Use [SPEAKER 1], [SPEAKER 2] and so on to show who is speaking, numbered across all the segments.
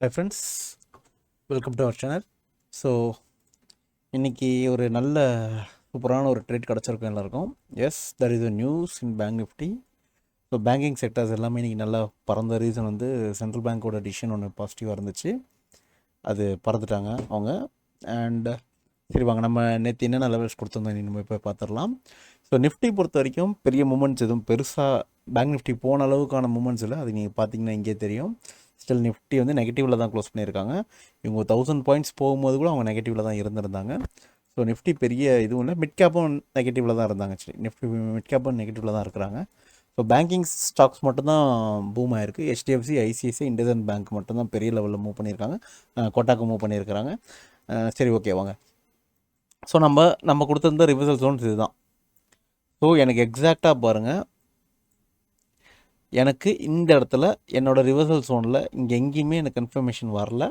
[SPEAKER 1] High friends, welcome to our channel. So இன்றைக்கி ஒரு நல்ல சூப்பரான ஒரு ட்ரேட் கிடச்சிருக்கும் எல்லாருக்கும். Yes, that is a news in bank Nifty. So banking sectors எல்லாமே இன்றைக்கி நல்லா பறந்த ரீசன் வந்து சென்ட்ரல் பேங்க்கோட டிசிஷன் ஒன்று பாசிட்டிவாக இருந்துச்சு. அது பறந்துட்டாங்க அவங்க. அண்ட் சரி வாங்க, நம்ம நேற்று என்னென்ன லெவல்ஸ் கொடுத்துருந்தோம் நம்ம இப்போ பார்த்துடலாம். ஸோ நிஃப்டி பொறுத்த வரைக்கும் பெரிய மூமெண்ட்ஸ் எதுவும் பெருசாக பேங்க் நிஃப்டி போன அளவுக்கான மூமெண்ட்ஸ் இல்லை. அது நீங்கள் பார்த்தீங்கன்னா இங்கே தெரியும். ஸ்டில் நிஃப்டி வந்து நெகட்டிவில் தான் க்ளோஸ் பண்ணியிருக்காங்க. இவங்க 1000 பாயிண்ட்ஸ் போகும்போது கூட அவங்க நெகட்டிவில் தான் இருந்திருந்தாங்க. ஸோ நிஃப்டி பெரிய இதுவும் இல்லை, மிட் கேப்பும் நெகட்டிவில் தான் இருந்தாங்க. ஆக்சுவலி நிஃப்டி மிட் கேப்பும் நெகட்டிவில் தான் இருக்கிறாங்க. ஸோ பேங்கிங் ஸ்டாக்ஸ் மட்டும்தான் பூம் ஆயிருக்கு. HDFC, ICICI, இண்டஸ்இண்ட் பேங்க் மட்டும்தான் பெரிய லெவலில் மூவ் பண்ணியிருக்காங்க. கோட்டாக்கு மூவ் பண்ணியிருக்கிறாங்க. சரி, ஓகே வாங்க. ஸோ நம்ம கொடுத்துருந்த ரிவர்சல் ஜோன்ஸ் இதுதான். ஸோ எனக்கு எக்ஸாக்டாக பாருங்கள், எனக்கு இந்த இடத்துல என்னோடய ரிவர்சல் ஜோனில் இங்கே எங்கேயுமே எனக்கு கன்ஃபர்மேஷன் வரல.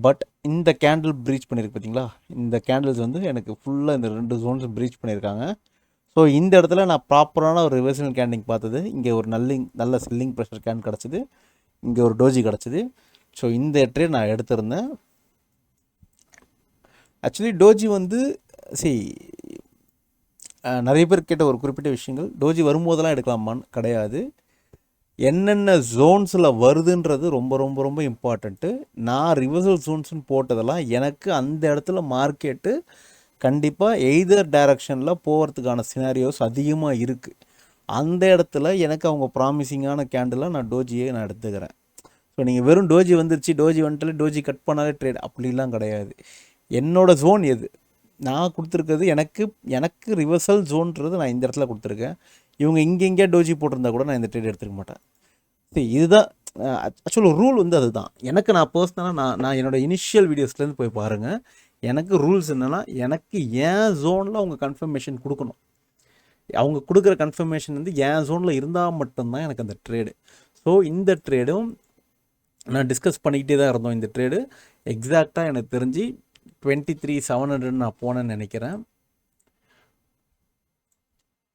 [SPEAKER 1] பட் இந்த கேண்டில் ப்ரீச் பண்ணியிருக்கு பார்த்தீங்களா, இந்த கேண்டில்ஸ் வந்து எனக்கு ஃபுல்லாக இந்த 2 ஜோன்ஸ் ப்ரீச் பண்ணியிருக்காங்க. ஸோ இந்த இடத்துல நான் ப்ராப்பரான ஒரு ரிவர்சல் கேண்டிங் பார்த்தது. இங்கே ஒரு நல்ல செல்லிங் ப்ரெஷர் கேண்ட் கிடச்சிது, இங்கே ஒரு டோஜி கிடச்சிது. ஸோ இந்த ட்ரேட் நான் எடுத்திருந்தேன். ஆக்சுவலி டோஜி வந்து நிறைய பேர் கேட்ட ஒரு குறிப்பிட்ட விஷயங்கள், டோஜி வரும்போதெல்லாம் எடுக்கலாமான்னு கிடையாது. என்னென்ன ஜோன்ஸில் வருதுன்றது ரொம்ப ரொம்ப ரொம்ப இம்பார்ட்டண்ட்டு. நான் ரிவர்சல் ஜோன்ஸ்னு போட்டதெல்லாம் எனக்கு அந்த இடத்துல மார்க்கெட்டு கண்டிப்பாக எய்தர் டைரக்ஷனில் போகிறதுக்கான சினாரியோஸ் அதிகமாக இருக்குது. அந்த இடத்துல எனக்கு அவங்க ப்ராமிசிங்கான கேண்டிலாக நான் டோஜியை நான் எடுத்துக்கிறேன். ஸோ நீங்கள் வெறும் டோஜி வந்துருச்சு, டோஜி வந்துட்டு டோஜி கட் பண்ணாலே ட்ரேட் அப்படிலாம் கிடையாது. என்னோடய ஜோன் எது நான் கொடுத்துருக்கிறது, எனக்கு ரிவர்சல் ஜோன்றது நான் இந்த இடத்துல கொடுத்துருக்கேன். இவங்க இங்கே டோஜி போட்டிருந்தா கூட நான் இந்த ட்ரேட் எடுத்துக்க மாட்டேன். சரி, இதுதான் ஆக்சுவலி ரூல் வந்து அதுதான். எனக்கு நான் பர்சனலாக நான் என்னோடய இனிஷியல் வீடியோஸ்லேருந்து போய் பாருங்கள். எனக்கு ரூல்ஸ் என்னென்னா, எனக்கு என் ஜோனில் அவங்க கன்ஃபர்மேஷன் கொடுக்கணும். அவங்க கொடுக்குற கன்ஃபர்மேஷன் வந்து என் ஜோனில் இருந்தால் மட்டும்தான் எனக்கு அந்த ட்ரேடு. ஸோ இந்த ட்ரேடும் நான் டிஸ்கஸ் பண்ணிக்கிட்டே தான் இருந்தோம். இந்த ட்ரேடு எக்ஸாக்டாக எனக்கு தெரிஞ்சு 23,700 நான் போனேன்னு நினைக்கிறேன்.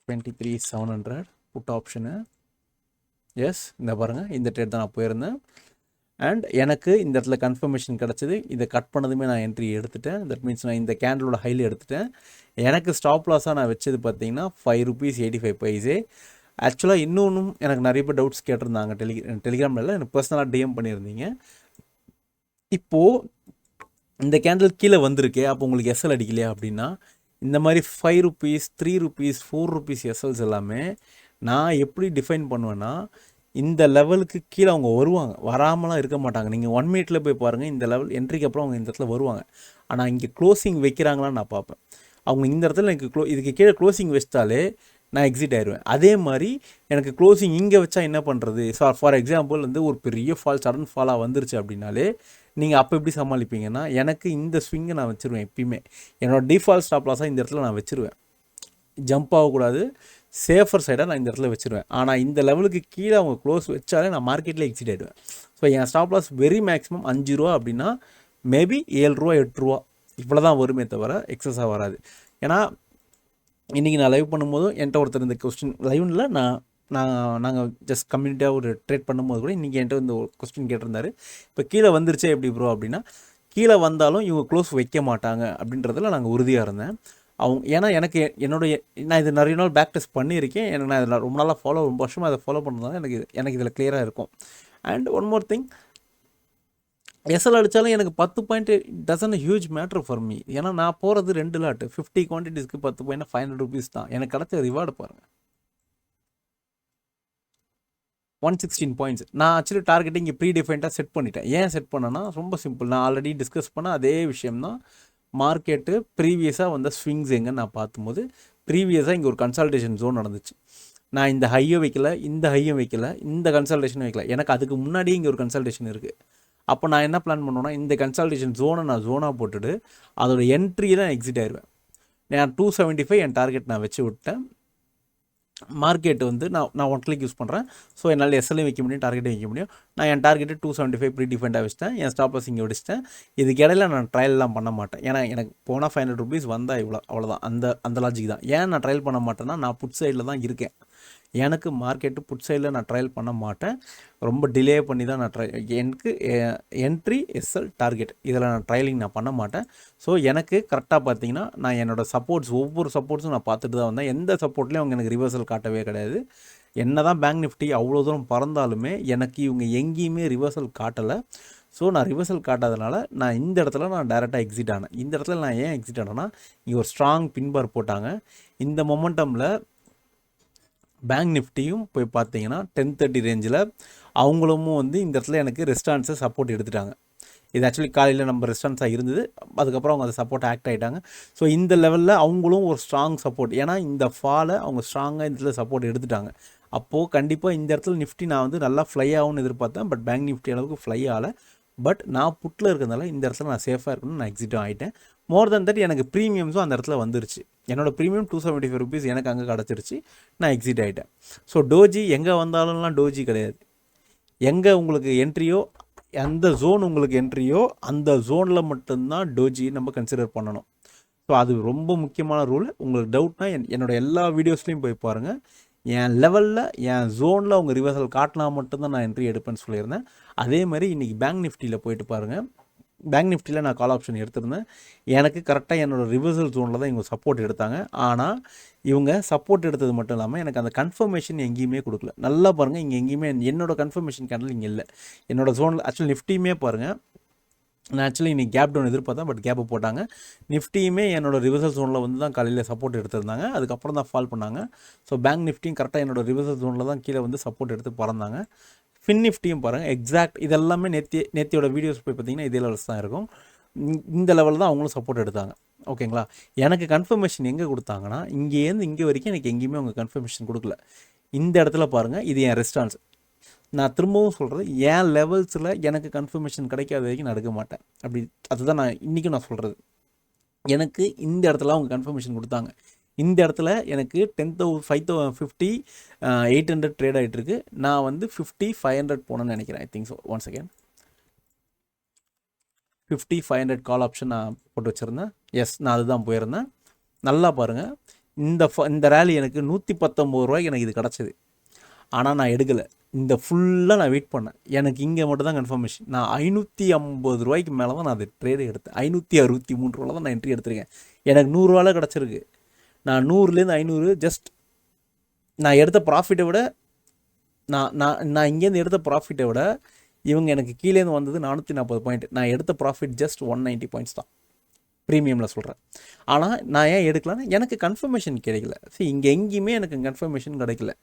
[SPEAKER 1] 23,700 புட் ஆப்ஷனு. எஸ், இந்த பாருங்கள், இந்த ட்ரேட் தான் நான் போயிருந்தேன். அண்ட் எனக்கு இந்த இடத்துல கன்ஃபர்மேஷன் கிடச்சிது. இதை கட் பண்ணதுமே நான் என்ட்ரி எடுத்துட்டேன். தட் மீன்ஸ் நான் இந்த கேண்டலோட ஹைலி எடுத்துட்டேன். எனக்கு ஸ்டாப் லாஸாக நான் வச்சது பார்த்தீங்கன்னா ₹5.85. ஆக்சுவலாக இன்னொன்றும் எனக்கு நிறைய பேர் டவுட்ஸ் கேட்டிருந்தாங்க. டெலிகிராமில் எனக்கு பர்சனலாக டிஎம் பண்ணியிருந்தீங்க. இப்போது இந்த கேண்டில் கீழே வந்திருக்கே, அப்போ உங்களுக்கு எஸ்எல் அடிக்கலையா அப்படின்னா, இந்த மாதிரி ₹5, ₹3, ₹4 எஸ்எல்ஸ் எல்லாமே நான் எப்படி டிஃபைன் பண்ணுவேன்னா, இந்த லெவலுக்கு கீழே அவங்க வருவாங்க, வராமலாம் இருக்க மாட்டாங்க. நீங்கள் 1 மினிட்ல போய் பாருங்கள், இந்த லெவல் என்ட்ரிக்கு அப்புறம் அவங்க இந்த இடத்துல வருவாங்க. ஆனால் இங்கே க்ளோசிங் வைக்கிறாங்களான்னு நான் பார்ப்பேன். அவங்க இந்த இடத்துல எனக்கு இதுக்கு கீழே க்ளோசிங் வச்சிட்டாலே நான் எக்ஸிட் ஆயிடுவேன். அதே மாதிரி எனக்கு க்ளோசிங் இங்கே வச்சா என்ன பண்ணுறது? ஃபார் எக்ஸாம்பிள் வந்து ஒரு பெரிய ஃபால், சடன் ஃபாலாக வந்துருச்சு அப்படின்னாலே நீங்கள் அப்போ எப்படி சமாளிப்பீங்கன்னா, எனக்கு இந்த ஸ்விங்கை நான் வச்சுருவேன். எப்பயுமே என்னோடய டிஃபால்ட் ஸ்டாப் லாஸாக இந்த இடத்துல நான் வச்சுருவேன். ஜம்ப் ஆகக்கூடாது, சேஃபர் சைடாக நான் இந்த இடத்துல வச்சுருவேன். ஆனால் இந்த லெவலுக்கு கீழே அவங்க க்ளோஸ் வச்சாலே நான் மார்க்கெட்டில் எக்ஸிட் ஆகிடுவேன். ஸோ என் ஸ்டாப் லாஸ் வெரி மேக்ஸிமம் ₹5 அப்படின்னா மேபி ₹7, ₹8 இவ்வளோ தான் வருமே தவிர எக்ஸஸாக வராது. ஏன்னா இன்றைக்கி நான் லைவ் பண்ணும்போதும் என்கிட்ட ஒருத்தர் இந்த கொஸ்டின் லைவ்னில் நாங்கள் ஜஸ்ட் கம்யூனிட்டியாக ஒரு ட்ரேட் பண்ணும்போது கூட இன்றைக்கி என்கிட்ட இந்த ஒரு கொஸ்டின் கேட்டிருந்தாரு. இப்போ கீழே வந்துருச்சே எப்படி ப்ரோ அப்படின்னா, கீழே வந்தாலும் இவங்க க்ளோஸ் வைக்க மாட்டாங்க அப்படின்றதுல நாங்கள் உறுதியாக இருந்தேன். ஏன்னா எனக்கு நான் இது நிறைய நாள் பேக் டெஸ்ட் பண்ணியிருக்கேன். எனக்கு நான் இதில் ரொம்ப நாளாக ரொம்ப வருஷமாக அதை ஃபாலோ பண்ணுறதுனால எனக்கு இதில் கிளியராக இருக்கும். And one more thing, SL அடித்தாலும் எனக்கு 10 point doesn't huge matter for me. ஏன்னா நான் போகிறது 2 லாட்டு 50 குவான்டிட்டிஸ்க்கு 10 பாயிண்ட் ₹500 தான். எனக்கு கிடைச்ச ரிவார்டு பாருங்கள், 116 பாயிண்ட்ஸ். நான் ஆக்சுவலி டார்கெட்டிங் இங்கே ப்ரீ டிஃபைன்டாக செட் பண்ணிட்டேன். ஏன் செட் பண்ணேன்னா, ரொம்ப சிம்பிள். நான் ஆல்ரெடி டிஸ்கஸ் பண்ண அதே விஷயம்தான். மார்க்கெட்டு ப்ரீவியஸாக வந்த ஸ்விங்ஸ் எங்கன்னு நான் பார்க்கும்போது, ப்ரீவியஸாக இங்கே ஒரு கன்சல்டேஷன் ஜோன் நடந்துச்சு. நான் இந்த ஹையும் வைக்கல, இந்த ஹையும் வைக்கல, இந்த கன்சல்டேஷனும் வைக்கல. எனக்கு அதுக்கு முன்னாடியே இங்கே ஒரு கன்சல்டேஷன் இருக்குது. அப்போ நான் என்ன பிளான் பண்ணுவேன்னா, இந்த கன்சல்டேஷன் ஜோனை நான் ஜோனாக போட்டுட்டு அதோட என்ட்ரியில் நான் எக்ஸிட் ஆயிடுவேன். நான் 275 என் டார்கெட் நான் வச்சு விட்டேன். மார்க்கெட் வந்து நான் 1 கிளிக் யூஸ் பண்ணுறேன். ஸோ என்னால் எஸ்எல்லையும் வைக்க முடியும், டார்கெட்டும் வைக்க முடியும். நான் என் டார்கெட்டு 275 ப்ரீ டிஃபெண்டாக வச்சுட்டேன். என் ஸ்டாப் லாஸ் இங்கே வச்சுட்டேன். இதுக்கு இடையில நான் ட்ரையல்லாம் பண்ண மாட்டேன். ஏன்னா எனக்கு போனால் ₹500 வந்தால் அவ்வளோதான். அந்த லாஜிக் தான். ஏன் நான் ட்ரையல் பண்ண மாட்டேன்னா, நான் புட் சைடில் தான் இருக்கேன். எனக்கு மார்க்கெட்டு புட் சைடில் நான் ட்ரையல் பண்ண மாட்டேன். ரொம்ப டிலே பண்ணி தான் நான் எனக்கு என்ட்ரி எஸ்எல் டார்கெட் இதில் நான் ட்ரையலிங் நான் பண்ண மாட்டேன். ஸோ எனக்கு கரெக்டாக பார்த்தீங்கன்னா நான் என்னோடய சப்போர்ட்ஸ் ஒவ்வொரு சப்போர்ட்ஸும் நான் பார்த்துட்டு தான் வந்தேன். எந்த சப்போர்ட்லேயும் அவங்க எனக்கு ரிவர்சல் காட்டவே கிடையாது. என்ன தான் பேங்க் நிஃப்டி அவ்வளோ தூரம் பறந்தாலுமே எனக்கு இவங்க எங்கேயுமே ரிவர்சல் காட்டலை. ஸோ நான் ரிவர்சல் காட்டாதனால நான் இந்த இடத்துல நான் டைரெக்டாக எக்ஸிட் ஆனேன். இந்த இடத்துல நான் ஏன் எக்ஸிட் ஆனேன்னா இங்கே ஒரு ஸ்ட்ராங் பின்பார் போட்டாங்க. இந்த மொமெண்டமில் பேங்க் நிஃப்டியும் போய் பார்த்தீங்கன்னா 10:30 ரேஞ்சில் அவங்களும் வந்து இந்த இடத்துல எனக்கு ரெஸ்டான்ஸை சப்போர்ட் எடுத்துட்டாங்க. இது ஆக்சுவலி காலையில் நம்ம ரெஸ்டான்ஸாக இருந்தது, அதுக்கப்புறம் அவங்க அதை சப்போர்ட் ஆக்ட் ஆகிட்டாங்க. ஸோ இந்த லெவலில் அவங்களும் ஒரு ஸ்ட்ராங் சப்போர்ட், ஏன்னா இந்த ஃபாலை அவங்க ஸ்ட்ராங்காக இந்த இடத்துல சப்போர்ட் எடுத்துட்டாங்க. அப்போது கண்டிப்பாக இந்த இடத்துல நிஃப்டி நான் வந்து நல்லா ஃப்ளை ஆகும்னு எதிர்பார்த்தேன். பட் பேங்க் நிஃப்டி அளவுக்கு ஃப்ளை ஆகலை. பட் நான் புட்டில் இருக்கிறதுனால இந்த இடத்துல நான் சேஃபாக இருக்கணும்னு நான் எக்ஸிட்டும் ஆகிட்டேன். மோர் தென் தட் எனக்கு ப்ரீமியம்ஸும் அந்த இடத்துல வந்துருச்சு. என்னோடய ப்ரீமியம் 275 ருபீஸ் எனக்கு அங்கே கிடச்சிருச்சு. நான் எக்ஸிட் ஆகிட்டேன். ஸோ டோஜி எங்கே வந்தாலும்லாம் டோஜி கிடையாது. எங்கே உங்களுக்கு என்ட்ரியோ, எந்த ஜோன் உங்களுக்கு என்ட்ரியோ அந்த ஜோனில் மட்டும்தான் டோஜி நம்ம கன்சிடர் பண்ணணும். ஸோ அது ரொம்ப முக்கியமான ரூல். உங்களுக்கு டவுட்னா என்னோடய எல்லா வீடியோஸ்லையும் போய் பாருங்கள். என் லெவலில் என் ஜோனில் அவங்க ரிவர்சல் காட்டினா மட்டும்தான் நான் என்ட்ரி எடுப்பேன்னு சொல்லியிருந்தேன். அதே மாதிரி இன்றைக்கி பேங்க் நிஃப்டியில் போயிட்டு பாருங்கள். பேங்க் நிஃப்டியில் நான் கால் ஆப்ஷன் எடுத்திருந்தேன். எனக்கு கரெக்டாக என்னோடய ரிவர்சல் ஜோனில் தான் இவங்க சப்போர்ட் எடுத்தாங்க. ஆனால் இவங்க சப்போர்ட் எடுத்தது மட்டும் இல்லாமல் எனக்கு அந்த கன்ஃபர்மேஷன் எங்கேயுமே கொடுக்கல. நல்லா பாருங்கள், இங்கே எங்கேயுமே என்னோடய கன்ஃபர்மேஷன் கேண்டல் இங்கே இல்லை. என்னோடய ஜோனில் ஆக்சுவலி நிஃப்டியுமே பாருங்கள், நான் ஆக்சுவலி இன்றைக்கி கேப் டவுன் எதிர்பார்த்தேன், பட் கேப்பை போட்டாங்க. நிஃப்டியுமே என்னோடய ரிவர்சல் ஜோனில் வந்து தான் காலையில் சப்போர்ட் எடுத்திருந்தாங்க, அதுக்கப்புறம் தான் ஃபால் பண்ணாங்க. ஸோ பேங்க் நிஃப்டியும் கரெக்டாக என்னோடய ரிவர்சல் ஜோனில் தான் கீழே வந்து சப்போர்ட் எடுத்து பறந்தாங்க. ஃபின் நிஃப்டியும் பாருங்கள், எக்ஸாக்ட் இதெல்லாமே நேத்தியோட வீடியோஸ் போய் பார்த்தீங்கன்னா இதே லெவல்ஸ் தான் இருக்கும். இந்த லெவலில் தான் அவங்களும் சப்போர்ட் எடுத்தாங்க. ஓகேங்களா? எனக்கு கன்ஃபர்மேஷன் எங்கே கொடுத்தாங்கன்னா இங்கேருந்து இங்கே வரைக்கும் எனக்கு எங்கேயுமே அவங்க கன்ஃபர்மேஷன் கொடுக்கல. இந்த இடத்துல பாருங்கள், இது என் ரெஸ்டான்ஸ். நான் திரும்பவும் சொல்கிறது, என் லெவல்ஸில் எனக்கு கன்ஃபர்மேஷன் கிடைக்காத வரைக்கும் நான் எடுக்க மாட்டேன். அப்படி அதுதான் நான் இன்றைக்கும் நான் சொல்கிறது. எனக்கு இந்த இடத்துல அவங்க கன்ஃபர்மேஷன் கொடுத்தாங்க. இந்த இடத்துல எனக்கு 550 800 ட்ரேட் ஆகிட்டுருக்கு. நான் வந்து 500 போனேன்னு நினைக்கிறேன். I think so. Once again 500 call option நான் போட்டு வச்சுருந்தேன். எஸ், நான் அதுதான் போயிருந்தேன். நல்லா பாருங்கள், இந்த ரேலி எனக்கு 119 ரூபாய்க்கு எனக்கு இது கிடச்சிது. ஆனால் நான் எடுக்கலை. இந்த ஃபுல்லாக நான் வெயிட் பண்ணேன். எனக்கு இங்கே மட்டும் தான் கன்ஃபர்மேஷன். நான் 550 ரூபாய்க்கு மேலே தான் நான் அது ட்ரேடு எடுத்தேன். 563 ரூபாவில் தான் நான் என்ட்ரி எடுத்திருக்கேன். எனக்கு 100 ரூபாவில் கிடச்சிருக்கு. நான் 100லேருந்து 500 ஜஸ்ட் நான் எடுத்த ப்ராஃபிட்டை விட நான் இங்கேருந்து எடுத்த ப்ராஃபிட்டை விட இவங்க எனக்கு கீழேருந்து வந்தது 440 பாயிண்ட். நான் எடுத்த ப்ராஃபிட் ஜஸ்ட் 190 பாயிண்ட்ஸ் தான், ப்ரீமியமில் சொல்கிறேன். ஆனால் நான் ஏன் எடுக்கலான்னா எனக்கு கன்ஃபர்மேஷன் கிடைக்கல. சரி, இங்கே எங்கேயுமே எனக்கு கன்ஃபர்மேஷன் கிடைக்கல.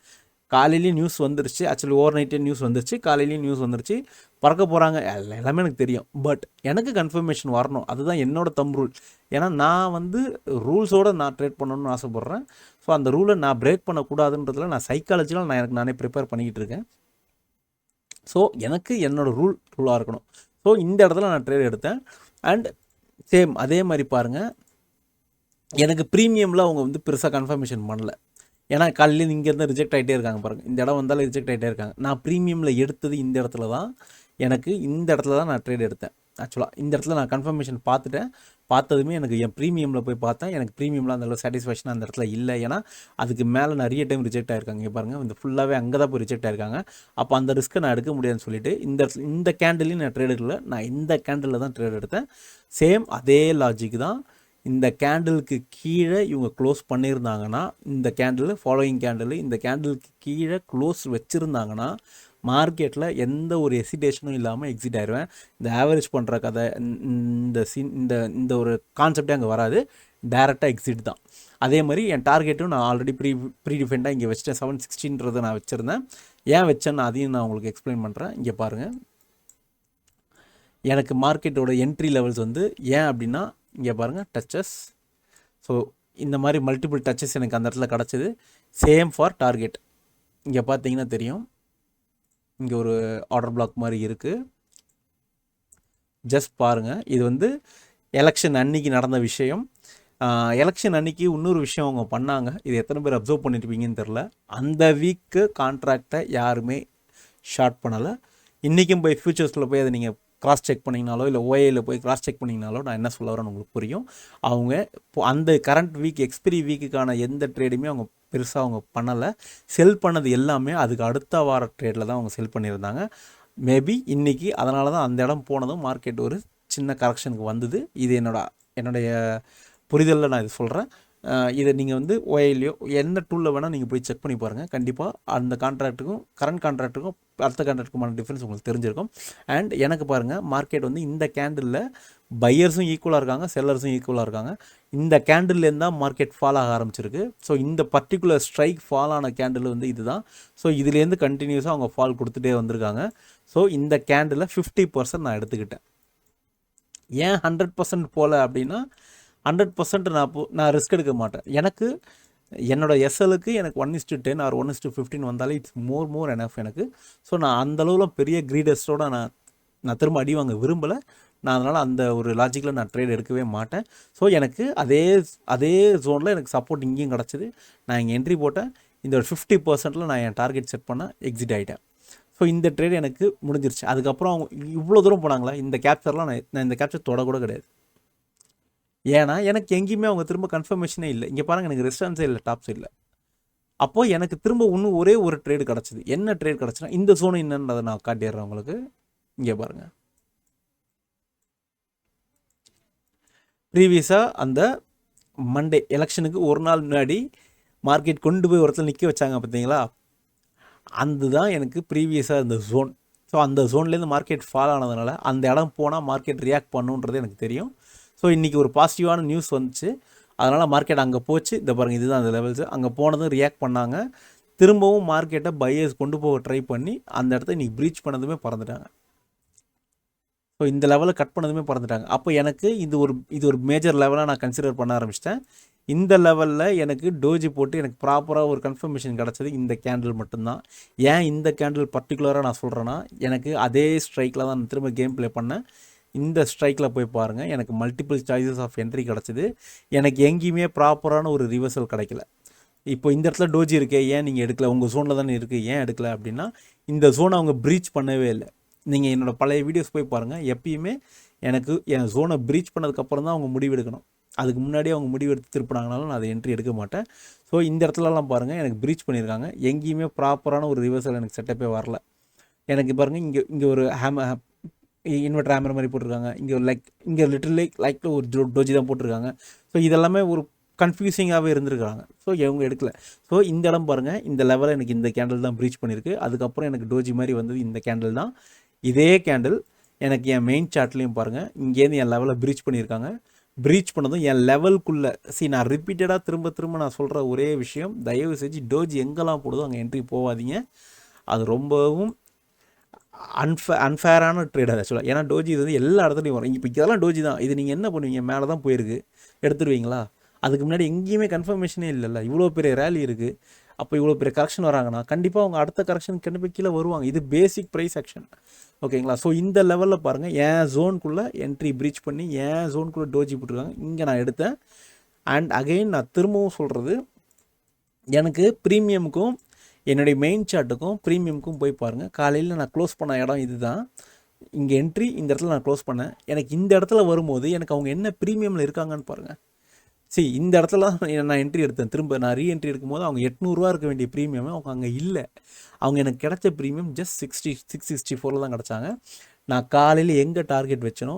[SPEAKER 1] காலையிலேயும் நியூஸ் வந்துருச்சு, ஆக்சுவலி ஓவர் நைட்டே நியூஸ் வந்துருச்சு, காலையிலேயும் நியூஸ் வந்துருச்சு, பறக்க போகிறாங்க, எல்லாமே எனக்கு தெரியும். பட் எனக்கு கன்ஃபர்மேஷன் வரணும், அதுதான் என்னோட தம் ரூல். ஏன்னா நான் வந்து ரூல்ஸோடு நான் ட்ரேட் பண்ணணும்னு ஆசைப்பட்றேன். ஸோ அந்த ரூலை நான் பிரேக் பண்ணக்கூடாதுன்றதுல நான் சைக்காலஜியில் எனக்கு நானே ப்ரிப்பேர் பண்ணிக்கிட்டு இருக்கேன். ஸோ எனக்கு என்னோடய ரூலாக இருக்கணும். ஸோ இந்த இடத்துல நான் ட்ரேட் எடுத்தேன். அண்ட் சேம் அதே மாதிரி பாருங்கள், எனக்கு ப்ரீமியமில் அவங்க வந்து பெருசாக கன்ஃபர்மேஷன் பண்ணல. ஏன்னா காலையில் இங்கேருந்து ரிஜெக்ட் ஆகிட்டே இருக்காங்க பாருங்கள். இந்த இடம் வந்தாலும் ரிஜெக்ட் ஆகிட்டே இருக்காங்க. நான் ப்ரீமியமில் எடுத்தது இந்த இடத்துல தான். எனக்கு இந்த இடத்துல தான் நான் ட்ரேட் எடுத்தேன். ஆக்சுவலாக இந்த இடத்துல நான் கன்ஃபர்மேஷன் பார்த்ததுமே எனக்கு என் ப்ரீமியமில் போய் பார்த்தேன். எனக்கு ப்ரீமியமில் அந்த அளவு சாட்டிஸ்ஃபேக்ஷன் அந்த இடத்துல இல்லை. ஏன்னா அதுக்கு மேலே நிறைய டைம் ரிஜெக்ட் ஆகிருக்காங்க. இங்கே பாருங்கள், இந்த ஃபுல்லாகவே அங்கே தான் போய் ரிஜெக்ட் ஆகிருக்காங்க. அப்போ அந்த ரிஸ்க்கை நான் எடுக்க முடியாதுன்னு சொல்லிட்டு இந்த கேண்டிலையும் நான் ட்ரேட் எடுக்கல. நான் இந்த கேண்டிலில் தான் ட்ரேட் எடுத்தேன். சேம் அதே லாஜிக் தான். இந்த கேண்டிலுக்கு கீழே இவங்க க்ளோஸ் பண்ணியிருந்தாங்கன்னா, இந்த கேண்டில் ஃபாலோயிங் கேண்டில் இந்த கேண்டிலுக்கு கீழே க்ளோஸ் வச்சுருந்தாங்கன்னா மார்க்கெட்டில் எந்த ஒரு எசிடேஷனும் இல்லாமல் எக்ஸிட் ஆயிடுவேன். இந்த ஆவரேஜ் பண்ணுற கதை, இந்த ஒரு கான்செப்டே அங்கே வராது. டைரெக்டாக எக்ஸிட் தான். அதே மாதிரி என் டார்கெட்டும் நான் ஆல்ரெடி ப்ரீடிஃபைண்டாக இங்கே வச்சுட்டேன். 760 நான் வச்சுருந்தேன். ஏன் வச்சேன்னு அதையும் நான் உங்களுக்கு எக்ஸ்பிளைன் பண்ணுறேன். இங்கே பாருங்கள், எனக்கு மார்க்கெட்டோட என்ட்ரி லெவல்ஸ் வந்து ஏன் அப்படின்னா இங்கே பாருங்கள், டச்சஸ். ஸோ இந்த மாதிரி மல்டிபிள் டச்சஸ் எனக்கு அந்த இடத்துல கிடச்சிது. Same for target. இங்கே பார்த்தீங்கன்னா தெரியும், இங்கே ஒரு ஆர்டர் பிளாக் மாதிரி இருக்குது. ஜஸ்ட் பாருங்கள், இது வந்து எலெக்ஷன் அன்னைக்கு நடந்த விஷயம். எலெக்ஷன் அன்னைக்கு இன்னொரு விஷயம் அவங்க பண்ணாங்க. இது எத்தனை பேர் அப்சர்வ் பண்ணியிருப்பீங்கன்னு தெரில. அந்த வீக்கு கான்ட்ராக்டை யாருமே ஷார்ட் பண்ணலை. இன்றைக்கும் போய் ஃபியூச்சர்ஸில் போய் அதை நீங்கள் கிராஸ் செக் பண்ணிங்கனாலோ இல்லை ஓஏயில் போய் கிராஸ் செக் பண்ணிங்கனாலோ நான் என்ன சொல்ல வரேன்னு உங்களுக்கு புரியும். அவங்க இப்போ அந்த கரண்ட் வீக் எக்ஸ்பிரி வீக்குக்கான எந்த ட்ரேடுமே அவங்க பெருசாக அவங்க பண்ணலை. செல் பண்ணது எல்லாமே அதுக்கு அடுத்த வார ட்ரேடில் தான் அவங்க செல் பண்ணியிருந்தாங்க. மேபி இன்றைக்கி அதனால தான் அந்த இடம் போனதும் மார்க்கெட் ஒரு சின்ன கரெக்ஷனுக்கு வந்தது. இது என்னுடைய புரிதலில் நான் இது சொல்கிறேன். இதை நீங்கள் வந்து ஓஏலையோ எந்த டூலில் வேணால் நீங்கள் போய் செக் பண்ணி பாருங்கள். கண்டிப்பாக அந்த கான்ட்ராக்ட்டுக்கும் கரண்ட் கான்ட்ராக்ட்டுக்கும் அடுத்த கான்ட்ராக்ட்டுக்குமான டிஃப்ரென்ஸ் உங்களுக்கு தெரிஞ்சிருக்கும். அண்ட் எனக்கு பாருங்கள், மார்க்கெட் வந்து இந்த கேண்டிலில் பையர்ஸும் ஈக்குவலாக இருக்காங்க, செல்லர்ஸும் ஈக்குவலாக இருக்காங்க. இந்த கேண்டில்லேருந்து தான் மார்க்கெட் ஃபால் ஆக ஆரம்பிச்சிருக்கு. ஸோ இந்த பர்டிகுலர் ஸ்ட்ரைக் ஃபால் ஆன கேண்டில் வந்து இதுதான். ஸோ இதுலேருந்து கண்டினியூஸாக அவங்க ஃபால் கொடுத்துட்டே வந்திருக்காங்க. ஸோ இந்த கேண்டில் 50% நான் எடுத்துக்கிட்டேன். ஏன் 100% போகல அப்படின்னா, 100% நான் ரிஸ்க் எடுக்க மாட்டேன். எனக்கு என்னோடய எஸ்எலுக்கு எனக்கு 1:10 ஆர் 1:15 வந்தாலே இட்ஸ் மோர் எனஃப் எனக்கு. ஸோ நான் அந்தளவில் பெரிய கிரீடர்ஸோடு நான் திரும்ப அடி வாங்க விரும்பலை. நான் அதனால் அந்த ஒரு லாஜிக்கில் நான் ட்ரேட் எடுக்கவே மாட்டேன். ஸோ எனக்கு அதே ஜோனில் எனக்கு சப்போர்ட் இங்கேயும் கிடச்சிது. நான் இங்கே என்ட்ரி போட்டேன். இந்த ஒரு 50%ல் நான் என் டார்கெட் செட் பண்ண எக்ஸிட் ஆகிட்டேன். ஸோ இந்த ட்ரேட் எனக்கு முடிஞ்சிருச்சு. அதுக்கப்புறம் அவங்க இவ்வளோ தூரம் போனாங்களா, இந்த கேப்சர்லாம் நான் இந்த கேப்சர் தொடக்கூட கிடையாது. ஏன்னா எனக்கு எங்கேயுமே அவங்க திரும்ப கன்ஃபர்மேஷனே இல்லை. இங்கே பாருங்கள், எனக்கு ரெஸ்டாரன்ஸே இல்லை, டாப்ஸ் இல்லை. அப்போது எனக்கு திரும்ப இன்னும் ஒரே ஒரு ட்ரேடு கிடச்சிது. என்ன ட்ரேட் கிடச்சுன்னா, இந்த ஜோன் என்னன்றதை நான் காட்டிடுறேன் உங்களுக்கு. இங்கே பாருங்கள், ப்ரீவியஸாக அந்த மண்டே எலெக்ஷனுக்கு ஒரு நாள் முன்னாடி மார்க்கெட் கொண்டு போய் ஒருத்தர் நிற்க வச்சாங்க பார்த்தீங்களா, அந்த தான் எனக்கு ப்ரீவியஸாக இந்த ஜோன். ஸோ அந்த ஜோன்லேருந்து மார்க்கெட் ஃபால் ஆனதுனால அந்த இடம் போனால் மார்க்கெட் ரியாக்ட் பண்ணுன்றது எனக்கு தெரியும். ஸோ இன்றைக்கி ஒரு பாசிட்டிவான நியூஸ் வந்துச்சு. அதனால் மார்க்கெட் அங்கே போச்சு. இந்த பாருங்கள், இதுதான் அந்த லெவல்ஸு. அங்கே போனதும் ரியாக்ட் பண்ணாங்க. திரும்பவும் மார்க்கெட்டை பையர்ஸ் கொண்டு போக ட்ரை பண்ணி அந்த இடத்த இன்றைக்கி ப்ரீச் பண்ணதுமே பறந்துட்டாங்க. ஸோ இந்த லெவலில் கட் பண்ணதுமே பறந்துட்டாங்க. அப்போ எனக்கு இது ஒரு மேஜர் லெவலாக நான் கன்சிடர் பண்ண ஆரம்பிச்சிட்டேன். இந்த லெவலில் எனக்கு டோஜி போட்டு எனக்கு ப்ராப்பராக ஒரு கன்ஃபர்மேஷன் கிடச்சது இந்த கேண்டில் மட்டும்தான். ஏன் இந்த கேண்டில் பர்டிகுலராக நான் சொல்கிறேன்னா, எனக்கு அதே ஸ்ட்ரைக்கில் தான் நான் திரும்ப கேம் ப்ளே பண்ணேன். இந்த ஸ்ட்ரைக்கில் போய் பாருங்கள், எனக்கு மல்டிபிள் சாய்ஸஸ் ஆஃப் என்ட்ரி கிடச்சிது. எனக்கு எங்கேயுமே ப்ராப்பரான ஒரு ரிவர்சல் கிடைக்கல. இப்போ இந்த இடத்துல டோஜி இருக்கே, ஏன் நீங்கள் எடுக்கல? உங்கள் ஜோனில் தானே இருக்குது, ஏன் எடுக்கல அப்படின்னா, இந்த ஜோனை அவங்க ப்ரீச் பண்ணவே இல்லை. நீங்கள் என்னோடய பழைய வீடியோஸ் போய் பாருங்கள். எப்பயுமே எனக்கு என் ஜோனை ப்ரீச் பண்ணதுக்கப்புறம் தான் அவங்க முடிவு எடுக்கணும். அதுக்கு முன்னாடியே அவங்க முடிவு எடுத்து திருப்பினாங்கனாலும் நான் அதை என்ட்ரி எடுக்க மாட்டேன். ஸோ இந்த இடத்துலலாம் பாருங்கள், எனக்கு ப்ரீச் பண்ணியிருக்காங்க. எங்கேயுமே ப்ராப்பரான ஒரு ரிவர்சல் எனக்கு செட்டப்பே வரல. எனக்கு பாருங்கள், இங்கே ஒரு இன்வெர்டர் ஹேமர் மாதிரி போட்டிருக்காங்க. இங்கே லிட்டில் ஒரு டோஜி தான் போட்டிருக்காங்க. ஸோ இதெல்லாமே ஒரு கன்ஃபியூசிங்காகவே இருந்திருக்காங்க. ஸோ இவங்க எடுக்கல. ஸோ இந்த இடம் பாருங்கள், இந்த லெவலில் எனக்கு இந்த கேண்டில் தான் ப்ரீச் பண்ணியிருக்கு. அதுக்கப்புறம் எனக்கு டோஜி மாதிரி வந்தது இந்த கேண்டில் தான். இதே கேண்டில் எனக்கு என் மெயின் சார்ட்லேயும் பாருங்கள், இங்கேருந்து என் லெவலில் ப்ரீச் பண்ணியிருக்காங்க. ப்ரீச் பண்ணதும் என் லெவலுக்குள்ளே நான் ரிப்பீட்டடாக திரும்ப நான் சொல்கிற ஒரே விஷயம், தயவு செஞ்சு டோஜி எங்கெல்லாம் போடுதோ அங்கே என்ட்ரி போகாதீங்க. அது ரொம்பவும் அன்ஃபேரான ட்ரேட் அது ஆக்சுவலாக. ஏன்னா டோஜி இது வந்து எல்லா இடத்துலையும் வரும். இப்போ இதெல்லாம் டோஜி தான். இது நீங்கள் என்ன பண்ணுவீங்க? மேலே தான் போயிருக்கு, எடுத்துருவீங்களா? அதுக்கு முன்னாடி எங்கேயுமே கன்ஃபர்மேஷனே இல்லைல்ல. இவ்வளோ பெரிய ரேலி இருக்குது. அப்போ இவ்வளோ பெரிய கரெக்ஷன் வராங்கன்னா கண்டிப்பாக அவங்க அடுத்த கரெக்ஷன் கண்டிப்பாக கீழே வருவாங்க. இது பேசிக் ப்ரைஸ் ஆக்ஷன், ஓகேங்களா? ஸோ இந்த லெவலில் பாருங்கள், என் ஜோனுக்குள்ளே என்ட்ரி ப்ரீச் பண்ணி என் ஜோனுக்குள்ளே டோஜி போட்டிருக்காங்க. இங்கே நான் எடுத்தேன். அண்ட் அகெயின் நான் திரும்பவும் சொல்கிறது, எனக்கு ப்ரீமியமுக்கும் என்னுடைய மெயின் சார்ட்டுக்கும் ப்ரீமியமுக்கும் போய் பாருங்கள். காலையில் நான் க்ளோஸ் பண்ண இடம் இது தான். இங்கே என்ட்ரி இந்த இடத்துல நான் க்ளோஸ் பண்ணேன். எனக்கு இந்த இடத்துல வரும்போது எனக்கு அவங்க என்ன ப்ரீமியமில் இருக்காங்கன்னு பாருங்கள். இந்த இடத்துல நான் என்ட்ரி எடுத்தேன். திரும்ப நான் ரீஎன்ட்ரி எடுக்கும்போது அவங்க 800 இருக்க வேண்டிய ப்ரீமியம் அவங்க அங்கே இல்லை. அவங்க எனக்கு கிடைச்ச ப்ரீமியம் ஜஸ்ட் 664 தான் கிடச்சாங்க. நான் காலையில் எங்கே டார்கெட் வச்சனோ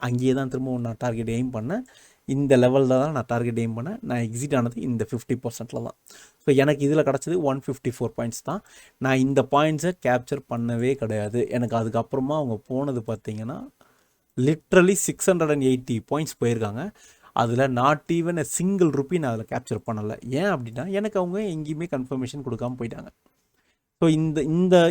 [SPEAKER 1] அங்கேயே தான் திரும்பவும் நான் டார்கெட் எய்ம் பண்ணேன். இந்த லெவலில் தான் நான் டார்கெட் எய்ம் பண்ணேன். நான் எக்ஸிட் ஆனது இந்த 50%ல் தான். ஸோ எனக்கு இதில் கிடச்சது 154 பாயிண்ட்ஸ் தான். நான் இந்த பாயிண்ட்ஸை கேப்சர் பண்ணவே கிடையாது. எனக்கு அதுக்கப்புறமா அவங்க போனது பார்த்திங்கன்னா லிட்ரலி 680 பாயிண்ட்ஸ் போயிருக்காங்க. அதில் not even a single rupee நான் அதில் கேப்சர் பண்ணலை. ஏன் அப்படின்னா, எனக்கு அவங்க எங்கேயுமே கன்ஃபர்மேஷன் கொடுக்காமல் போயிட்டாங்க. ஸோ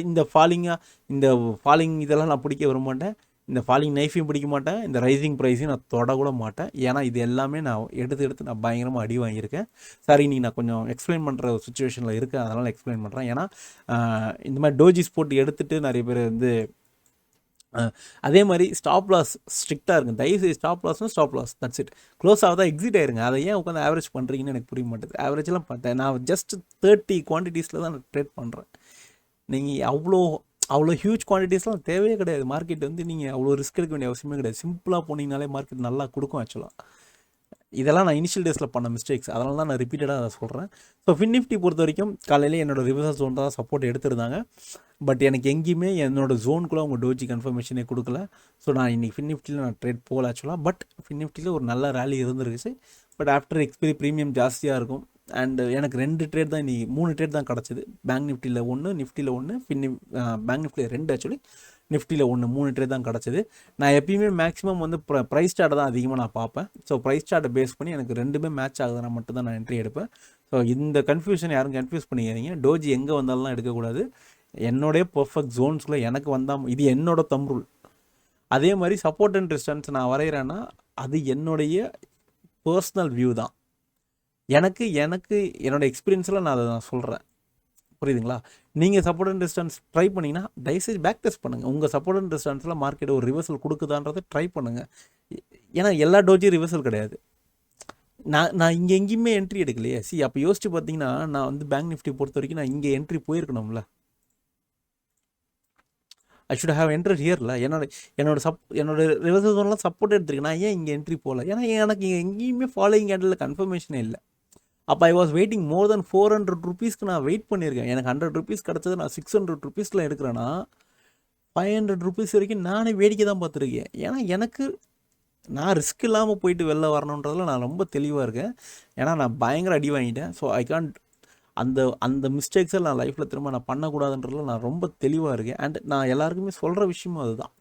[SPEAKER 1] இந்த ஃபாலிங் இதெல்லாம் நான் பிடிக்க வர மாட்டேன். இந்த ஃபாலிங் நைஃபையும் பிடிக்க மாட்டேன். இந்த ரைசிங் ப்ரைஸையும் நான் தொடக்கூட மாட்டேன். ஏன்னா இது எல்லாமே நான் எடுத்து நான் பயங்கரமாக அடி வாங்கியிருக்கேன். சார் இன்றைக்கி நான் கொஞ்சம் எக்ஸ்பிளைன் பண்ணுற ஒரு சுச்சுவேஷனில் இருக்கேன், அதனால் எக்ஸ்பிளைன் பண்ணுறேன். ஏன்னா இந்த மாதிரி டோஜிஸ் போட்டு எடுத்துகிட்டு நிறைய பேர் வந்து அதே மாதிரி ஸ்டாப் லாஸ் ஸ்ட்ரிக்டாக இருக்குது. தயவுசெய்து stop loss that's it. Close ஆகுதா எக்ஸிட் ஆயிருங்க. அதை ஏன் உட்காந்து ஆவரேஜ் பண்ணுறீங்கன்னு எனக்கு புரிய மாட்டேது. ஆவரேஜெலாம் பார்த்தேன், நான் ஜஸ்ட் 30 குவான்டிட்டிஸில் தான் நான் ட்ரேட் பண்ணுறேன். நீங்கள் அவ்வளோ அவ்வளோ ஹியூஜ் குவான்டிட்டிஸ்லாம் தேவையே கிடையாது. மார்க்கெட் வந்து நீங்கள் அவ்வளோ ரிஸ்க் எடுக்க வேண்டிய அவசியமே கிடையாது. சிம்பிளாக போனீங்கனாலே மார்க்கெட் நல்லா கொடுக்கும் ஆக்சுவலாக. இதெல்லாம் நான் இனிஷியல் டேஸில் பண்ண மிஸ்டேக்ஸ், அதனால தான் நான் ரிப்பீட்டடாக அதை சொல்கிறேன். ஸோ FinNifty பொறுத்த வரைக்கும் காலையில் என்னோட ரிவர்சல் ஜோன் தான் சப்போர்ட் எடுத்திருந்தாங்க. பட் எனக்கு எங்கேயுமே என்னோடய ஜோனுக்குள்ளே அவங்க டோஜி கன்ஃபர்மேஷனே கொடுக்கல. ஸோ நான் இன்றைக்கி FinNiftyயில் நான் ட்ரேட் போகல ஆக்சுவலாக. பட் FinNiftyயில் ஒரு நல்ல ரேலி இருந்துருச்சு. பட் ஆஃப்டர் எக்ஸ்பைரி ப்ரீமியம் ஜாஸ்தியாக இருக்கும். அண்ட் எனக்கு 2 ட்ரேட் தான் இன்றைக்கி 3 ட்ரேட் தான் கிடச்சிது. பேங்க் நிஃப்டியில் 1, நிஃப்டியில் 1, பேங்க் நிஃப்டியில் 2 ஆக்சுவலி, நிஃப்டியில் 1, 3 ட்ரேட் தான் கிடச்சிது. நான் எப்பயுமே மேக்ஸிமம் வந்து ப்ரைஸ் சார்ட்டை தான் அதிகமாக நான் பார்ப்பேன். ஸோ ப்ரைஸ் சார்ட்டை பேஸ் பண்ணி எனக்கு 2மே மேட்ச் ஆகுதுன்னா மட்டும்தான் நான் என்ட்ரி எடுப்பேன். ஸோ இந்த கன்ஃபியூஷன் யாரும் கன்ஃபியூஸ் பண்ணிக்கிறீங்க. டோஜி எங்கே வந்தாலும் எடுக்கக்கூடாது. என்னோடைய பர்ஃபெக்ட் ஜோன்ஸில் எனக்கு வந்தால் இது என்னோட தம் ரூல். அதே மாதிரி சப்போர்ட் அண்ட் ரெசிஸ்டன்ஸ் நான் வரைகிறேன்னா அது என்னுடைய பர்சனல் வியூ தான். எனக்கு என்னோடய எக்ஸ்பீரியன்ஸில் நான் அதை நான் சொல்கிறேன். புரியுதுங்களா? நீங்கள் சப்போர்ட் அண்ட் ரெசிஸ்டன்ஸ் ட்ரை பண்ணிங்கன்னா தயவுசெய்து பேக் டெஸ்ட் பண்ணுங்கள். உங்கள் சப்போர்ட் அண்ட் ரெசிஸ்டன்ஸில் மார்க்கெட் ஒரு ரிவர்சல் கொடுக்குதான்றதை ட்ரை பண்ணுங்கள். ஏன்னா எல்லா டோஜியும் ரிவர்சல் கிடையாது. நான் இங்கே எங்கேயுமே என்ட்ரி எடுக்கலையே. அப்போ யோசிச்சு பார்த்தீங்கன்னா நான் வந்து பேங்க் நிஃப்டி பொறுத்த வரைக்கும் நான் இங்கே என்ட்ரி போயிருக்கணும்ல. ஐ ஷுட் ஹேவ் என்டர் ஹியர்ல. என்னோட ரிவர்சல் ஜோன்லாம் சப்போர்ட் எடுத்துருக்கேன். நான் ஏன் இங்கே என்ட்ரி போகல? ஏன்னா எனக்கு இங்கே எங்கேயுமே ஃபாலோயிங் கேண்டில் கன்ஃபர்மேஷனே இல்லை. அப்போ ஐ வாஸ் வெயிட்டிங் மோர் தென் 400 ருபீஸ்க்கு நான் வெயிட் பண்ணியிருக்கேன். எனக்கு 100 ருபீஸ் கிடச்சது. நான் 600 ருபீஸில் எடுக்கிறேன்னா 500 ருபீஸ் வரைக்கும் நானே வேடிக்கை தான் பார்த்துருக்கேன். ஏன்னா நான் ரிஸ்க் இல்லாமல் போயிட்டு வெளில வரணுன்றதில் நான் ரொம்ப தெளிவாக இருக்கேன். ஏன்னா நான் பயங்கர அடி வாங்கிட்டேன். ஸோ ஐ கான்ட் அந்த மிஸ்டேக்ஸை நான் லைஃப்பில் திரும்ப நான் பண்ணக்கூடாதுன்றதில் நான் ரொம்ப தெளிவாக இருக்கேன். அண்ட் நான் எல்லாருக்குமே சொல்கிற விஷயமும் அதுதான்.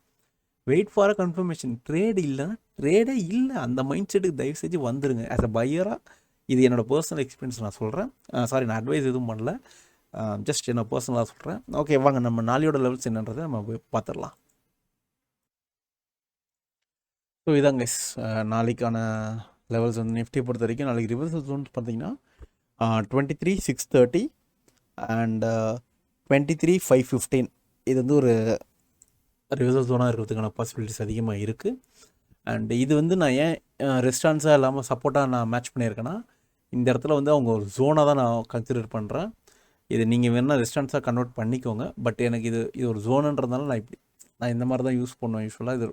[SPEAKER 1] Wait for a confirmation. Trade இல்லைன்னா ட்ரேடே இல்லை. அந்த மைண்ட் செட்டுக்கு தயவு செஞ்சு வந்துடுங்க. ஆஸ் அ பையராக இது என்னோடய பர்சனல் எக்ஸ்பீரியன்ஸ் நான் சொல்கிறேன். சாரி, நான் அட்வைஸ் எதுவும் பண்ணல, ஜஸ்ட் என்னோட பர்சனலாக சொல்கிறேன். ஓகே, வாங்க நம்ம நாளையோட லெவல்ஸ் என்னன்றதை நம்ம போய் பார்த்துடலாம். ஸோ இதாங்க கைஸ் நாளைக்கான லெவல்ஸ் வந்து நிஃப்டி பொறுத்த வரைக்கும் நாளைக்கு ரிவர்சல் ஜோன்ஸ் பார்த்தீங்கன்னா 23,630 அண்ட் 23,515. இது வந்து ஒரு ரிவர்சல் ஜோனாக இருக்கிறதுக்கான பாசிபிலிட்டிஸ் அதிகமாக இருக்குது. அண்ட் இது வந்து நான் ஏன் ரெஸ்டாரண்ட்ஸாக இல்லாமல் சப்போர்ட்டாக நான் மேட்ச் பண்ணியிருக்கேன்னா, இந்த இடத்துல வந்து அவங்க ஒரு ஜோனாக தான் நான் கன்சிடர் பண்ணுறேன். இது நீங்கள் வேணால் ரெஸ்டாரண்ட்ஸாக கன்வெர்ட் பண்ணிக்கோங்க. பட் எனக்கு இது ஒரு ஜோனுன்றதுனால நான் இந்த மாதிரி தான் யூஸ் பண்ணுவேன் யூஸ்வலாக. இது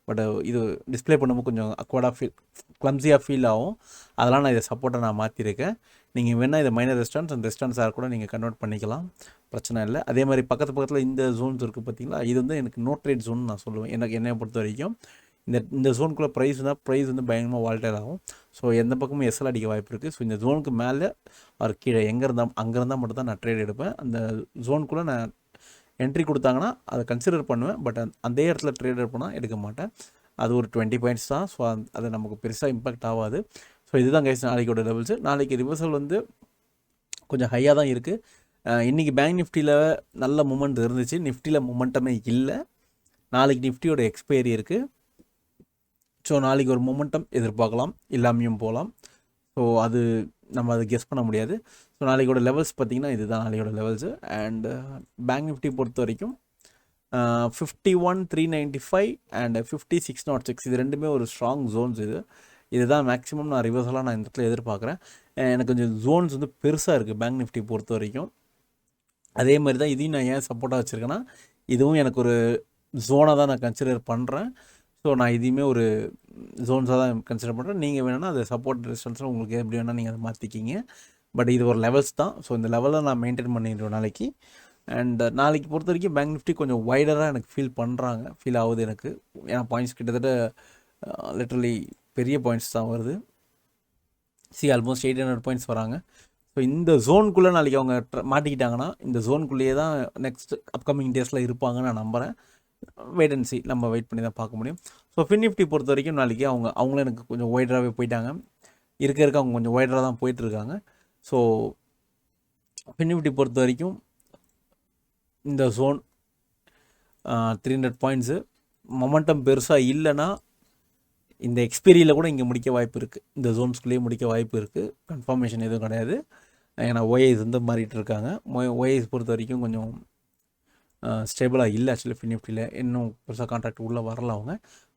[SPEAKER 1] பட் இது டிஸ்பிளே பண்ணும்போது கொஞ்சம் அக்வர்டாக கிளம்ஸியாக ஃபீல் ஆகும். அதெல்லாம் நான் இதை சப்போர்ட்டாக நான் மாற்றிருக்கேன். நீங்கள் வேணால் இதை மைனர் ரெஸ்டாரண்ட்ஸ் அண்ட் ரெஸ்டாரண்ட்ஸாக கூட நீங்கள் கன்வெர்ட் பண்ணிக்கலாம், பிரச்சனை இல்லை. அதே மாதிரி பக்கத்தில் இந்த ஜோன்ஸ் இருக்குது பார்த்தீங்களா, இது வந்து எனக்கு நோ ட்ரேட் ஜோன் நான் சொல்லுவேன். என்னை பொறுத்த வரைக்கும் இந்த ஜோனுக்குள்ளே ப்ரைஸ் வந்து பயங்கரமாக வால்டேர் ஆகும். ஸோ எந்த பக்கமும் எஸ்எல் அடிக்க வாய்ப்பு இருக்குது. ஸோ இந்த ஜோனுக்கு மேலே ஒரு கீழே அங்கே இருந்தால் மட்டும் தான் நான் ட்ரேட் எடுப்பேன். அந்த ஜோனுக்குள்ளே நான் என்ட்ரி கொடுத்தாங்கன்னா அதை கன்சிடர் பண்ணுவேன். பட் அந்த இடத்துல ட்ரேட் எடுப்போனால் எடுக்க மாட்டேன். அது ஒரு 20 பாயிண்ட்ஸ் தான். ஸோ அது நமக்கு பெருசாக இம்பாக்ட் ஆகாது. ஸோ இதுதான் கைஸ் நாளைக்கோட லெவல்ஸு. நாளைக்கு ரிவர்சல் வந்து கொஞ்சம் ஹையாக தான் இருக்குது. இன்றைக்கி பேங்க் நிஃப்டியில் நல்ல மூமெண்ட் இருந்துச்சு. நிஃப்டியில் மூமெண்ட்டமே இல்லை. நாளைக்கு நிஃப்டியோட எக்ஸ்பைரி இருக்குது. ஸோ நாளைக்கு ஒரு மொமெண்டம் எதிர்பார்க்கலாம், இல்லாமையும் போகலாம். ஸோ அது நம்ம அதை கெஸ் பண்ண முடியாது. ஸோ நாளைக்கோட லெவல்ஸ் பார்த்திங்கன்னா இதுதான் நாளைக்கோட லெவல்ஸு. அண்டு பேங்க் நிஃப்டி பொறுத்த வரைக்கும் 51,395 அண்ட் 50,606 இது ரெண்டுமே ஒரு ஸ்ட்ராங் ஜோன்ஸ். இதுதான் மேக்ஸிமம் நான் ரிவர்சலாக நான் இந்த இடத்துல எதிர்பார்க்குறேன். எனக்கு கொஞ்சம் ஜோன்ஸ் வந்து பெருசாக இருக்குது பேங்க் நிஃப்டி பொறுத்த வரைக்கும். அதே மாதிரி தான் இதையும் நான் ஏன் சப்போர்ட்டாக வச்சுருக்கேன்னா, இதுவும் எனக்கு ஒரு ஜோனாக தான் நான் கன்சிடர் பண்ணுறேன். ஸோ நான் இதையுமே ஒரு ஜோன்ஸாக தான் கன்சிடர் பண்ணுறேன். நீங்கள் வேணும்னா அது சப்போர்ட் ரெசிஸ்டன்ஸில் உங்களுக்கு எப்படி வேணால் நீங்கள் அதை மாற்றிக்கிங்க. பட் இது ஒரு லெவல்ஸ் தான். ஸோ இந்த லெவலில் நான் மெயின்டைன் பண்ணிடுவேன் நாளைக்கு. அண்ட் நாளைக்கு பொறுத்த வரைக்கும் பேங்க் நிஃப்டி கொஞ்சம் வைடராக எனக்கு ஃபீல் ஆகுது எனக்கு. ஏன்னா பாயிண்ட்ஸ் கிட்டத்தட்ட லிட்டரலி பெரிய பாயிண்ட்ஸ் தான் வருது. ஆல்மோஸ்ட் 800 பாயிண்ட்ஸ் வராங்க. ஸோ இந்த ஜோனுக்குள்ளே நாளைக்கு அவங்க மாட்டிக்கிட்டாங்கன்னா இந்த ஜோனுக்குள்ளேயே தான் நெக்ஸ்ட் அப்கமிங் டேஸில் இருப்பாங்கன்னு நான் நம்புகிறேன். வெயிட் அண்ட் சி, நம்ம வெயிட் பண்ணி தான் பார்க்க முடியும். ஸோ FinNifty பொறுத்த வரைக்கும் நாளைக்கு அவங்களும் எனக்கு கொஞ்சம் ஒய்டராகவே போயிட்டாங்க. இருக்க அவங்க கொஞ்சம் ஒய்டராக தான் போயிட்டுருக்காங்க. ஸோ FinNifty பொறுத்த வரைக்கும் இந்த ஜோன் 300 பாயிண்ட்ஸு மொமெண்டம் பெருசாக இல்லைன்னா இந்த எக்ஸ்பீரியில் கூட இங்கே முடிக்க வாய்ப்பு இருக்குது. இந்த ஜோன்ஸ்குள்ளேயே முடிக்க வாய்ப்பு இருக்குது. கன்ஃபர்மேஷன் எதுவும் கிடையாது. ஏன்னா OIS வந்து மாறிட்டு இருக்காங்க. OIS பொறுத்த வரைக்கும் கொஞ்சம் ஸ்டேபிளாக இல்லை ஆக்சுவலி. FinNiftyயில் இன்னும் பெருசாக கான்ட்ராக்ட் உள்ளே வரல. அவங்க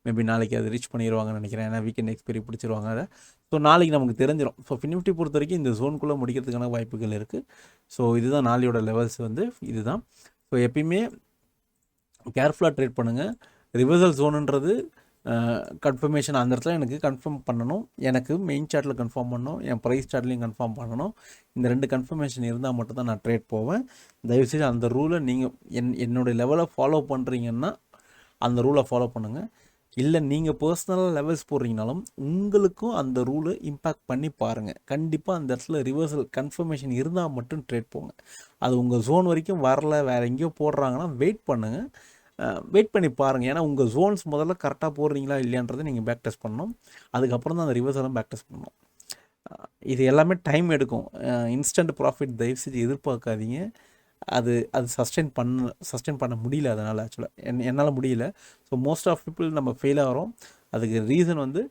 [SPEAKER 1] மேபி நாளைக்கு அது ரீச் பண்ணிடுவாங்கன்னு நினைக்கிறேன். ஏன்னா வீக்கெண்ட் எக்ஸ்பைரி பிடிச்சிருவாங்க அதை. ஸோ நாளைக்கு நமக்கு தெரிஞ்சிடும். ஸோ FinNifty பொறுத்த வரைக்கும் இந்த ஜோனுக்குள்ளே முடிக்கிறதுக்கான வாய்ப்புகள் இருக்குது. ஸோ இதுதான் நாளையோட லெவல்ஸ் வந்து இதுதான். ஸோ எப்பயுமே கேர்ஃபுல்லாக ட்ரேட் பண்ணுங்கள். ரிவர்சல் ஜோனுன்றது கன்ஃபர்மேஷன் அந்த இடத்துல எனக்கு கன்ஃபார்ம் பண்ணணும், எனக்கு மெயின் சார்ட்டில் கன்ஃபார்ம் பண்ணணும், என் ப்ரைஸ் சார்ட்லேயும் கன்ஃபார்ம் பண்ணணும். இந்த 2 கன்ஃபர்மேஷன் இருந்தால் மட்டும்தான் நான் ட்ரேட் போவேன். தயவுசெய்து அந்த ரூலை நீங்கள் என்னுடைய லெவலை ஃபாலோ பண்ணுறீங்கன்னா அந்த ரூலை ஃபாலோ பண்ணுங்கள். இல்லை நீங்கள் பர்சனலாக லெவல்ஸ் போடுறீங்கனாலும் உங்களுக்கும் அந்த ரூலை இம்பேக்ட் பண்ணி பாருங்கள். கண்டிப்பாக அந்த இடத்துல ரிவர்சல் கன்ஃபர்மேஷன் இருந்தால் மட்டும் ட்ரேட் போங்க. அது உங்கள் ஜோன் வரைக்கும் வரல, வேறு எங்கேயோ போடுறாங்கன்னா வெயிட் பண்ணுங்கள், வெயிட் பண்ணி பாருங்கள். ஏன்னா உங்கள் ஜோன்ஸ் முதல்ல கரெக்டாக போடுறீங்களா இல்லையான்றதை நீங்கள் பேக் டெஸ்ட் பண்ணணும். அதுக்கப்புறம் தான் அந்த ரிவர்சலும் பேக் டெஸ்ட் பண்ணணும். இது எல்லாமே டைம் எடுக்கும். இன்ஸ்டன்ட் ப்ராஃபிட் தயவுசெய்து எதிர்பார்க்காதீங்க. அது சஸ்டெயின் பண்ண முடியல. அதனால் ஆக்சுவலாக என்னால் முடியல. ஸோ மோஸ்ட் ஆஃப் பீப்புள் நம்ம ஃபெயில் ஆகிறோம். அதுக்கு ரீசன் வந்து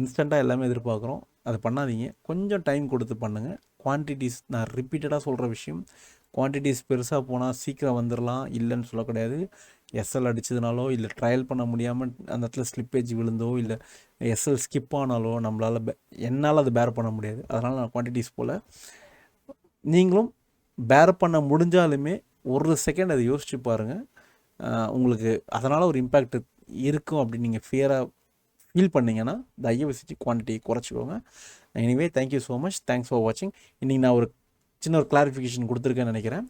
[SPEAKER 1] இன்ஸ்டண்ட்டாக எல்லாமே எதிர்பார்க்குறோம். அது பண்ணாதீங்க, கொஞ்சம் டைம் கொடுத்து பண்ணுங்கள். குவான்டிட்டிஸ் நான் ரிப்பீட்டடாக சொல்கிற விஷயம், குவான்டிட்டிஸ் பெருசாக போனால் சீக்கிரம் வந்துடலாம், இல்லைன்னு சொல்ல கிடையாது. எஸ்எல் அடித்ததுனாலோ இல்லை ட்ரையல் பண்ண முடியாமல் அந்த இடத்துல ஸ்லிப்பேஜ் விழுந்தோ இல்லை எஸ்எல் ஸ்கிப் ஆனாலோ என்னால் அது பேர் பண்ண முடியாது. அதனால் நான் குவான்டிட்டிஸ் போல் நீங்களும் பேர் பண்ண முடிஞ்சாலுமே ஒரு செகண்ட் அதை யோசிச்சு பாருங்கள். உங்களுக்கு அதனால் ஒரு இம்பேக்ட் இருக்கும் அப்படின்னு நீங்கள் ஃபீல் பண்ணிங்கன்னா தயவு செஞ்சு குவான்டிட்டியை குறைச்சிக்கோங்க. Anyway thank you so much, thanks for வாட்சிங். இன்றைக்கி நான் ஒரு சின்ன ஒரு கிளாரிஃபிகேஷன் கொடுத்துருக்கேன்னு நினைக்கிறேன்.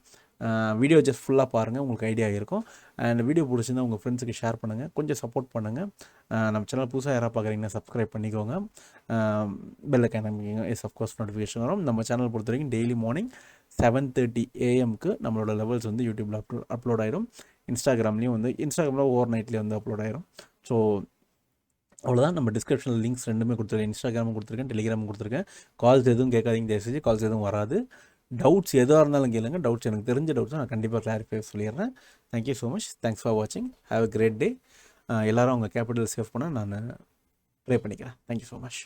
[SPEAKER 1] வீடியோ ஜஸ்ட் ஃபுல்லாக பாருங்கள், உங்களுக்கு ஐடியா இருக்கும். அண்ட் வீடியோ பிடிச்சிருந்தா உங்கள் ஃப்ரெண்ட்ஸுக்கு ஷேர் பண்ணுங்கள், கொஞ்சம் சப்போர்ட் பண்ணுங்கள். நம்ம சேனல் புதுசாக யாராவது பார்க்குறீங்கன்னா சப்ஸ்கிரைப் பண்ணிக்கோங்க. பெல் ஐக்கான் அமைக்கிங்க, எஸ் அஃப்கோர்ஸ் நோட்டிஃபிகேஷன் வரும். நம்ம சேனல் பொறுத்த வரைக்கும் டெய்லி மார்னிங் 7:30 AM நம்மளோட லெவல்ஸ் வந்து யூடியூப்பில் அப்லோட் ஆயிரும். இன்ஸ்டாகிராம்லேயும் வந்து ஓவர் நைட்லேயே வந்து அப்லோட் ஆயிரும். ஸோ அவ்வளோதான். நம்ம டிஸ்கிரிப்ஷனில் லிங்க்ஸ் ரெண்டுமே கொடுத்துருக்கேன். இன்ஸ்டாகிராமும் கொடுத்துருக்கேன், டெலிகிராமும் கொடுத்துருக்கேன். கால்ஸ் எதுவும் கேட்காதீங்க தயவுசெய்து, கால்ஸ் எதுவும் வராது. டவுட்ஸ் எதாக இருந்தாலும் கேளுங்க. டவுட்ஸ் எனக்கு தெரிஞ்ச டவுட்ஸ் நான் கண்டிப்பாக கிளாரிஃபை சொல்லிடுறேன். Thank you so much, thanks for வாட்சிங், ஹேவ் அ கிரேட் டே. எல்லோரும் அவங்க கேபிட்டல் சேவ் பண்ண நான் ப்ரே பண்ணிக்கிறேன். Thank you so much.